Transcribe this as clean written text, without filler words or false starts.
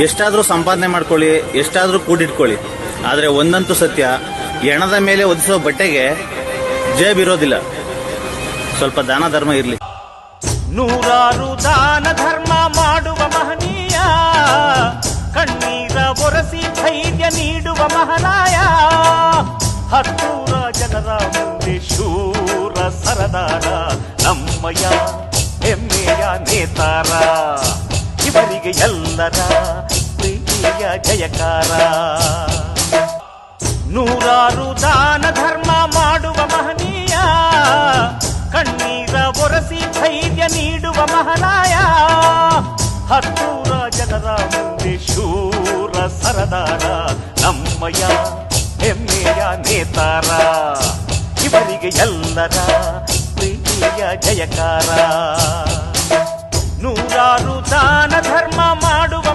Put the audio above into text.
ಎಷ್ಟಾದರೂ ಸಂಪಾದನೆ ಮಾಡ್ಕೊಳ್ಳಿ, ಎಷ್ಟಾದರೂ ಕೂಡಿಟ್ಕೊಳ್ಳಿ, ಆದರೆ ಒಂದಂತೂ ಸತ್ಯ, ಹೆಣದ ಮೇಲೆ ಒದಿಸೋ ಬಟ್ಟೆಗೆ ಜೇಬಿರೋದಿಲ್ಲ. ಸ್ವಲ್ಪ ದಾನ ಧರ್ಮ ಇರಲಿ. ನೂರಾರು ದಾನ ಧರ್ಮ ಮಾಡುವ ಮಹನೀಯ, ಕಣ್ಣೀರ ಒರೆಸಿ ಧೈರ್ಯ ನೀಡುವ ಮಹಾರಾಯ, ಹತ್ತೂರ ಜನರ ಮುಂದೆ ಶೂರ ಸರದಾರ, ನಮ್ಮಯ ಹೆಮ್ಮೆಯ ನೇತಾರ, ಇವರಿಗೆ ಎಲ್ಲರ ಪ್ರೀತಿಯ ಜಯಕಾರ. ನೂರಾರು ದಾನ ಧರ್ಮ ಮಾಡುವ ಮಹನೀಯ, ಕಣ್ಣೀರ ಒರೆಸಿ ಧೈರ್ಯ ನೀಡುವ ಮಹಾರಾಯ, ಹತ್ತೂರ ಜನರ ಮುಂದೆ ಶೂರ ಸರದಾರ, ನಮ್ಮಯ ಹೆಮ್ಮೆಯ ನೇತಾರ, ಇವರಿಗೆ ಎಲ್ಲರ ಪ್ರೀತಿಯ ಜಯಕಾರ. ನೂರಾರು ದಾನ ಧರ್ಮ ಮಾಡುವ